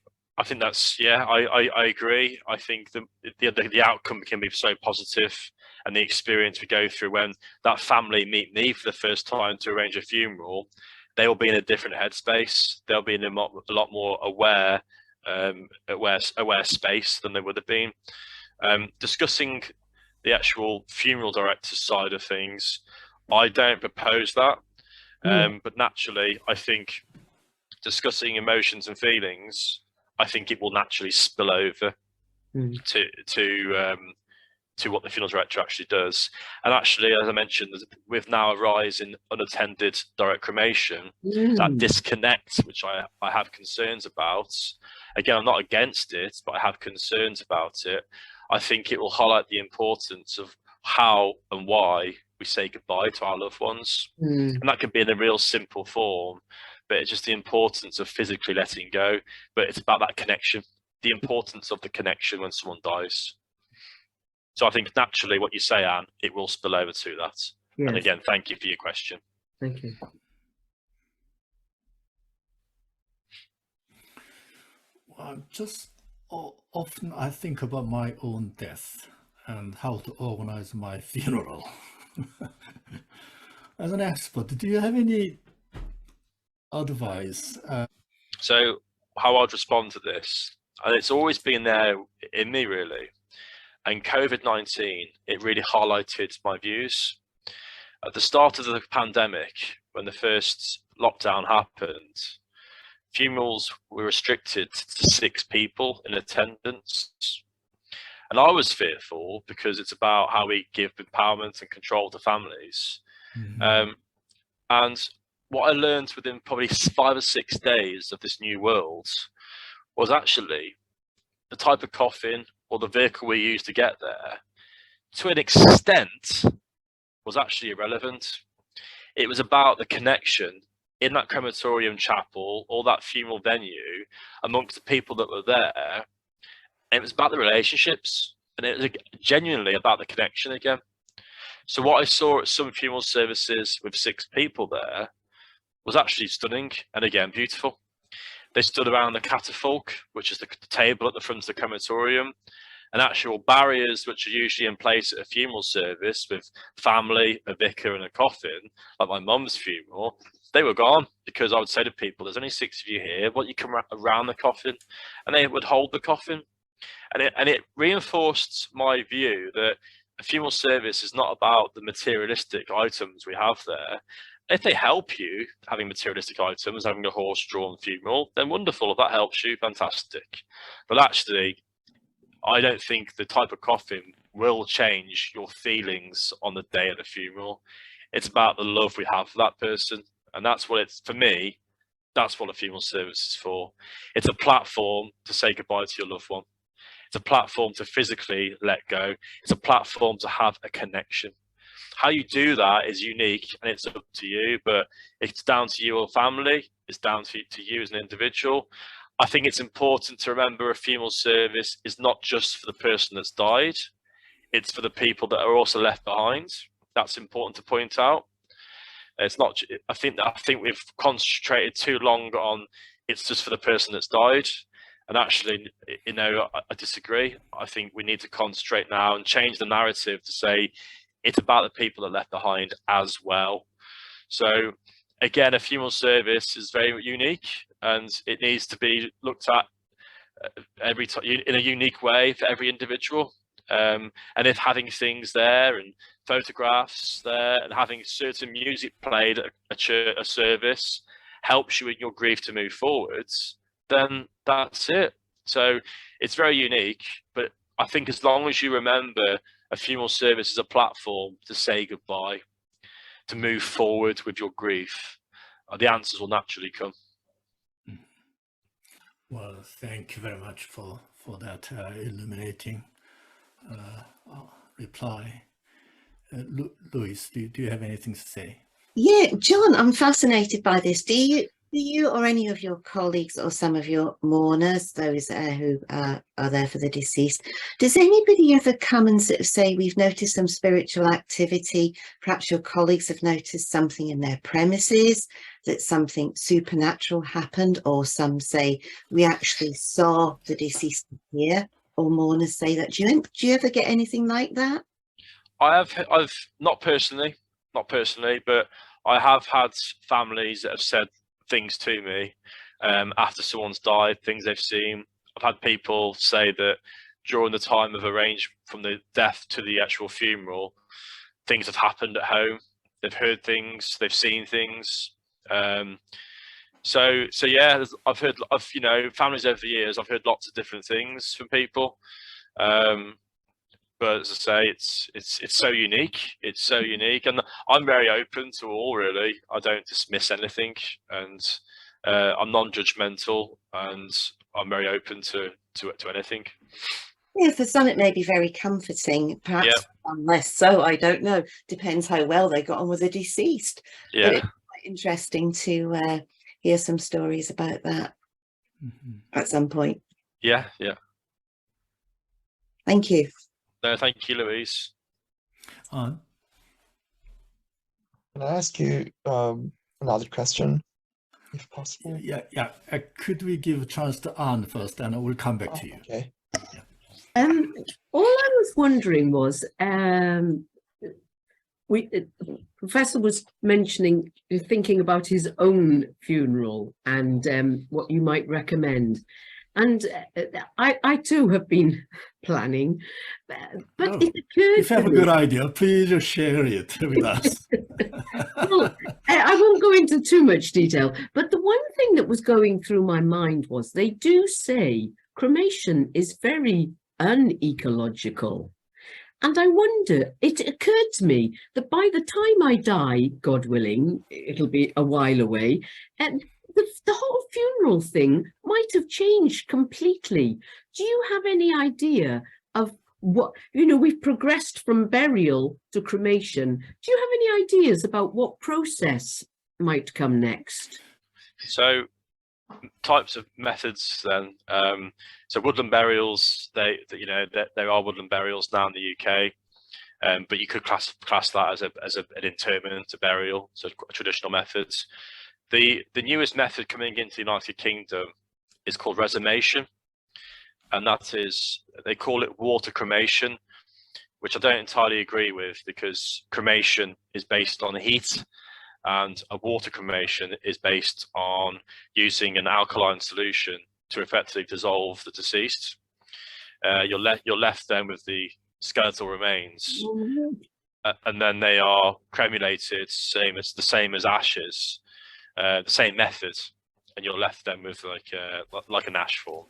think that's, yeah, I agree. I think the outcome can be so positive, and the experience we go through when that family meet me for the first time to arrange a funeral, they will be in a different headspace. They'll be in a lot more aware space than they would have been. Discussing the actual funeral director side of things, I don't propose that. But naturally, I think discussing emotions and feelings, I think it will naturally spill over to what the funeral director actually does. And actually, as I mentioned, with now a rise in unattended direct cremation, that disconnect, which I have concerns about, again, I'm not against it, but I have concerns about it. I think it will highlight the importance of how and why we say goodbye to our loved ones. And that can be in a real simple form, but it's just the importance of physically letting go. But it's about that connection, the importance of the connection when someone dies. So I think naturally what you say, Anne, it will spill over to that. Yes. And again, thank you for your question. Thank you. Well, just often I think about my own death and how to organize my funeral. As an expert, do you have any advice? So how I'd respond to this, and it's always been there in me really, and COVID-19, it really highlighted my views. At the start of the pandemic, when the first lockdown happened, funerals were restricted to 6 people in attendance. And I was fearful because it's about how we give empowerment and control to families. And what I learned within probably 5 or 6 days of this new world was actually the type of coffin or the vehicle we used to get there, to an extent, was actually irrelevant. It was about the connection in that crematorium chapel or that funeral venue amongst the people that were there. And it was about the relationships, and it was genuinely about the connection again. So what I saw at some funeral services with 6 people there was actually stunning and again beautiful. They stood around the catafalque, which is the table at the front of the crematorium, and actual barriers which are usually in place at a funeral service with family, a vicar and a coffin, like my mum's funeral, they were gone, because I would say to people, there's only 6 of you here, why don't you come around the coffin? And they would hold the coffin. And it reinforced my view that a funeral service is not about the materialistic items we have there. If they help you having materialistic items, having a horse-drawn funeral, then wonderful. If that helps you, fantastic. But actually, I don't think the type of coffin will change your feelings on the day of the funeral. It's about the love we have for that person. And that's what it's, for me, that's what a funeral service is for. It's a platform to say goodbye to your loved one. It's a platform to physically let go. It's a platform to have a connection. How you do that is unique and it's up to you, but it's down to you or family. It's down to you as an individual. I think it's important to remember a funeral service is not just for the person that's died. It's for the people that are also left behind. That's important to point out. It's not, I think we've concentrated too long on it's just for the person that's died. And actually, you know, I disagree. I think we need to concentrate now and change the narrative to say it's about the people that are left behind as well. So again, a funeral service is very unique and it needs to be looked at every time in a unique way for every individual. And if having things there and photographs there and having certain music played at a service helps you in your grief to move forwards, then that's it. So it's very unique, but I think as long as you remember a funeral service is a platform to say goodbye, to move forward with your grief, the answers will naturally come. Well, thank you very much for that illuminating reply. Louise, do you have anything to say? Yeah, John, I'm fascinated by this. Do you or any of your colleagues or some of your mourners, those who are there for the deceased, does anybody ever come and sort of say, we've noticed some spiritual activity, perhaps your colleagues have noticed something in their premises, that something supernatural happened, or some say, we actually saw the deceased here, or mourners say that? Do you ever get anything like that? I've not personally, but I have had families that have said things to me after someone's died, things they've seen. I've had people say that during the time of from the death to the actual funeral, things have happened at home. They've heard things, they've seen things. So yeah, I've you know, families over the years, I've heard lots of different things from people. But as I say, it's so unique. It's so unique, and I'm very open to all. Really, I don't dismiss anything, and I'm non-judgmental, and I'm very open to anything. Yeah, for some it may be very comforting, perhaps less so. I don't know. Depends how well they got on with the deceased. Yeah, but it's quite interesting to hear some stories about that at some point. Yeah. Thank you. No, thank you, Louise. On. Can I ask you another question, if possible? Yeah. Could we give a chance to Anne first, and I will come back to you. Okay. All I was wondering was, Professor was mentioning thinking about his own funeral and what you might recommend. And I too have been planning, but it occurred if you have a good idea, please just share it with us. Well, I won't go into too much detail, but the one thing that was going through my mind was they do say cremation is very unecological. And I wonder, it occurred to me that by the time I die, God willing, it'll be a while away, and the whole funeral thing might have changed completely. Do you have any idea of what, we've progressed from burial to cremation. Do you have any ideas about what process might come next? So types of methods then. So woodland burials, there are woodland burials now in the UK, but you could class that as an interment, a burial, so traditional methods. The newest method coming into the United Kingdom is called resumation, and that is, they call it water cremation, which I don't entirely agree with, because cremation is based on heat, and a water cremation is based on using an alkaline solution to effectively dissolve the deceased. You're left then with the skeletal remains, and then they are cremulated, the same as ashes, the same method, and you're left then with like an ash form.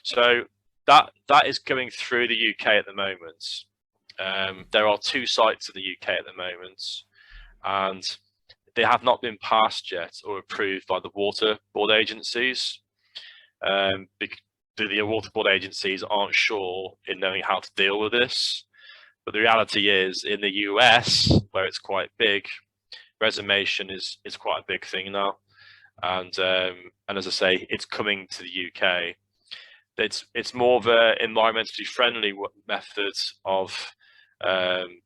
So that is going through the UK at the moment. There are 2 sites in the UK at the moment, and they have not been passed yet or approved by the water board agencies. The water board agencies aren't sure in knowing how to deal with this. But the reality is, in the US, where it's quite big, resumation is quite a big thing now. And as I say, it's coming to the UK. It's more of an environmentally friendly method of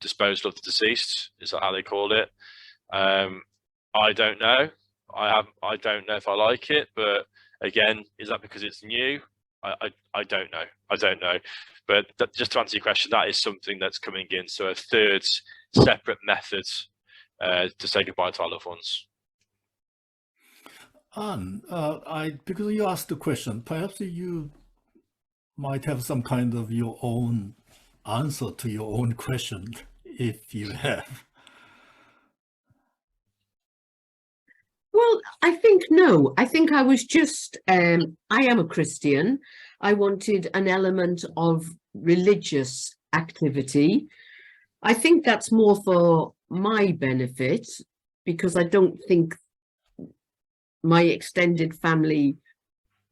disposal of the deceased. Is that how they call it? I don't know. I don't know if I like it, but again, is that because it's new? I don't know. I don't know. But just to answer your question, that is something that's coming in. So a third separate method to say goodbye to our loved ones. Anne, because you asked the question, perhaps you might have some kind of your own answer to your own question, if you have. Well, I think no. I think I was just, I am a Christian. I wanted an element of religious activity. I think that's more for my benefit, because I don't think my extended family,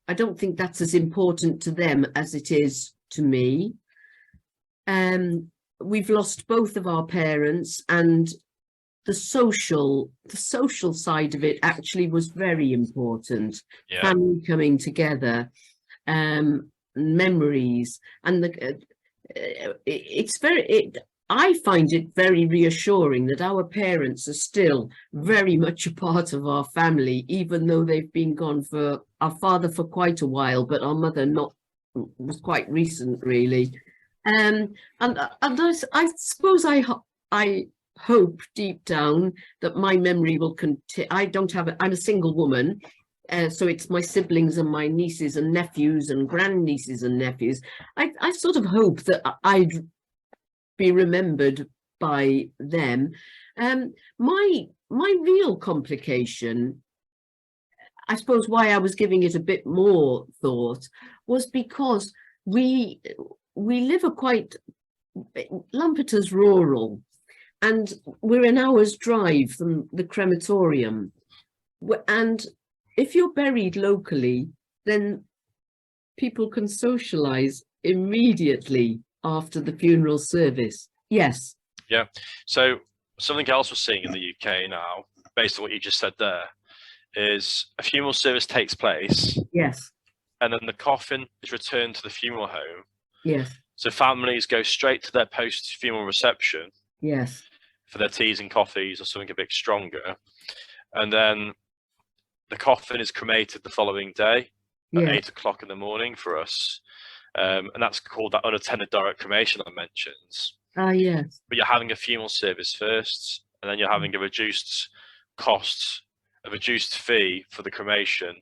I don't think that's as important to them as it is to me. We've lost both of our parents, and the social side of it actually was very important. Yeah. Family coming together, memories, and I find it very reassuring that our parents are still very much a part of our family, even though they've been gone, for our father for quite a while, but our mother was quite recent, really. And I suppose I hope deep down that my memory will continue. I'm a single woman, so it's my siblings and my nieces and nephews and grandnieces and nephews. I sort of hope that I'd be remembered by them. My real complication, I suppose why I was giving it a bit more thought, was because we live a quite, Lampeter's rural, and we're an hour's drive from the crematorium. And if you're buried locally, then people can socialize immediately after the funeral service. Yes. Yeah. So something else we're seeing in the UK now, based on what you just said there, is a funeral service takes place. Yes. And then the coffin is returned to the funeral home. Yes. So families go straight to their post-funeral reception. Yes. For their teas and coffees or something a bit stronger. And then the coffin is cremated the following day at 8 o'clock in the morning for us. And that's called that unattended direct cremation I mentioned. Yes. But you're having a funeral service first, and then you're having a reduced cost, a reduced fee for the cremation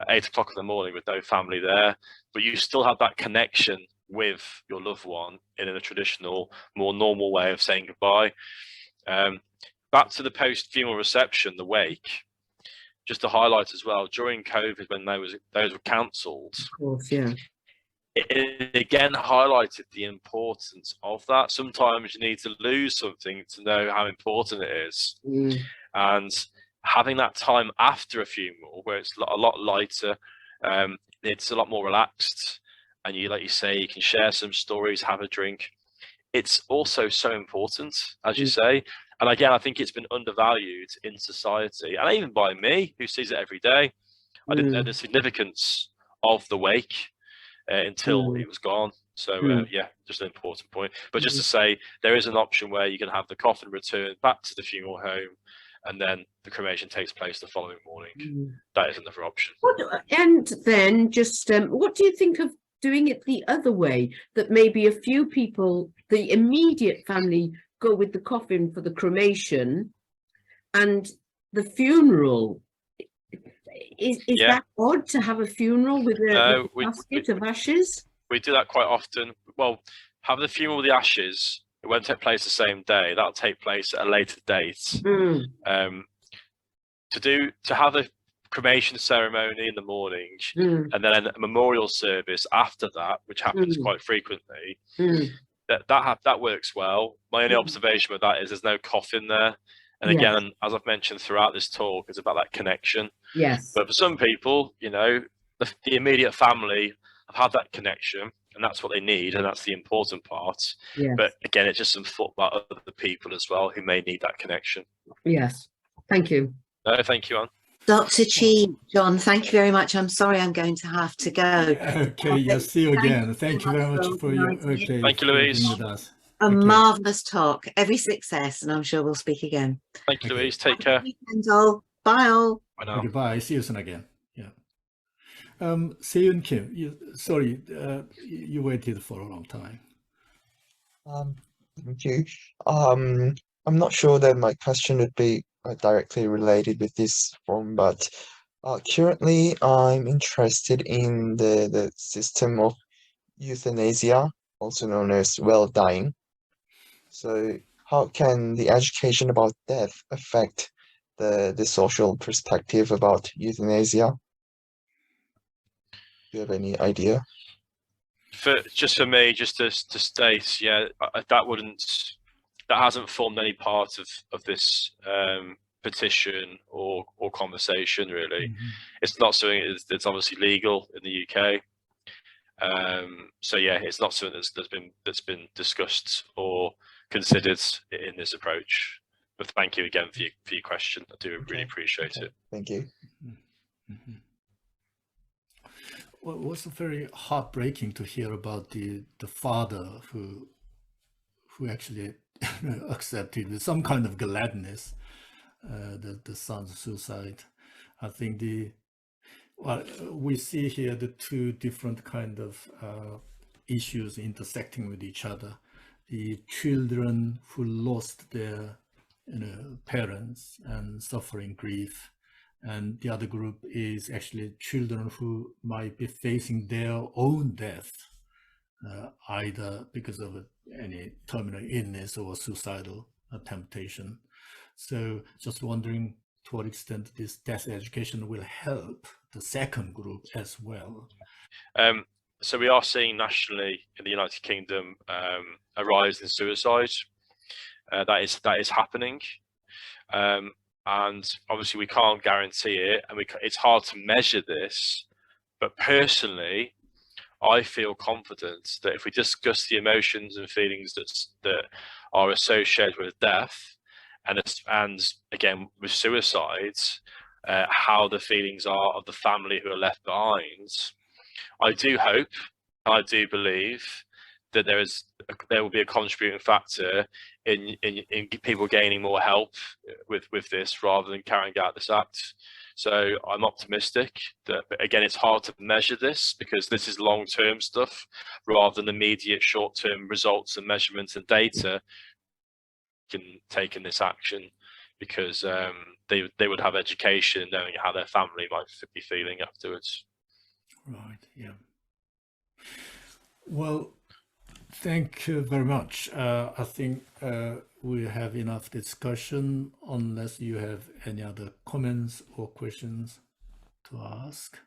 at 8 o'clock in the morning with no family there. But you still have that connection with your loved one in a traditional, more normal way of saying goodbye. Back to the post-funeral reception, the wake, just to highlight as well, during COVID, when those were cancelled, Of course, yeah. It again highlighted the importance of that. Sometimes you need to lose something to know how important it is. Mm. And having that time after a funeral where it's a lot lighter, it's a lot more relaxed, and you, like you say, you can share some stories, have a drink. It's also so important, as you say. And again, I think it's been undervalued in society, and even by me, who sees it every day. I didn't know the significance of the wake until it was gone. So yeah, just an important point. But just to say, there is an option where you can have the coffin returned back to the funeral home, and then the cremation takes place the following morning. That is another option. And then just what do you think of doing it the other way? That maybe a few people, the immediate family, go with the coffin for the cremation, and the funeral. Is that odd to have a funeral with a basket of ashes? We do that quite often. Well, have the funeral with the ashes. It won't take place the same day. That'll take place at a later date. To have a cremation ceremony in the morning and then a memorial service after that, which happens quite frequently, that works well. My only observation with that is there's no coffin there. And again, as I've mentioned throughout this talk, it's about that connection. Yes. But for some people, you know, the immediate family have had that connection, and that's what they need, and that's the important part. Yes. But again, it's just some thought about other people as well who may need that connection. Yes. Thank you. No, thank you, Anne. Dr. Chi, John, thank you very much. I'm sorry I'm going to have to go. Okay, yes, see you again. Thank you very much for your Thank you, Louise. with us. A marvellous talk. Every success, and I'm sure we'll speak again. Thank you, Louise. Take care. Bye all. Bye now. Goodbye. See you soon again. Yeah. Seiyun Kim, you waited for a long time. Thank you. I'm not sure that my question would be directly related with this form, but currently I'm interested in the system of euthanasia, also known as well-dying. So how can the education about death affect the social perspective about euthanasia? Do you have any idea? For me, just to state, that hasn't formed any part of this petition or conversation really. It's not something that's obviously legal in the UK. So yeah, it's not something that's been discussed or considered in this approach. But thank you again for your question. I do really appreciate it. Thank you. Well, it was very heartbreaking to hear about the father who actually accepted with some kind of gladness the son's suicide. I think we see here the two different kind of issues intersecting with each other. The children who lost their parents and suffering grief, and the other group is actually children who might be facing their own death, either because of any terminal illness or suicidal temptation. So just wondering to what extent this death education will help the second group as well. So we are seeing nationally in the United Kingdom a rise in suicide. That is happening. And obviously we can't guarantee it, and it's hard to measure this, but personally I feel confident that if we discuss the emotions and feelings that are associated with death, and again with suicides, how the feelings are of the family who are left behind, I do hope, I do believe that there will be a contributing factor in people gaining more help with this rather than carrying out this act. So I'm optimistic but again, it's hard to measure this because this is long-term stuff rather than immediate short-term results and measurements and data can take in this action, because they would have education knowing how their family might be feeling afterwards. Right, yeah. Well, thank you very much. I think we have enough discussion unless you have any other comments or questions to ask.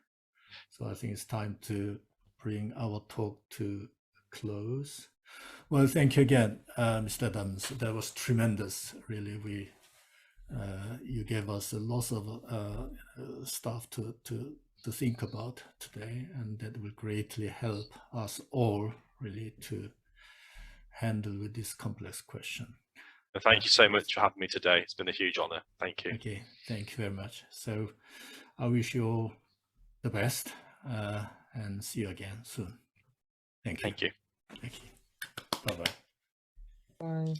So I think it's time to bring our talk to close. Well, thank you again, Mr. Adams. That was tremendous, really. You gave us a lot of stuff to think about today, and that will greatly help us all really to handle with this complex question. And thank you so much for having me today. It's been a huge honor. Thank you. Okay, thank you very much. So I wish you all the best, and see you again soon. Thank you. Thank you. Thank you. Bye-bye. Bye.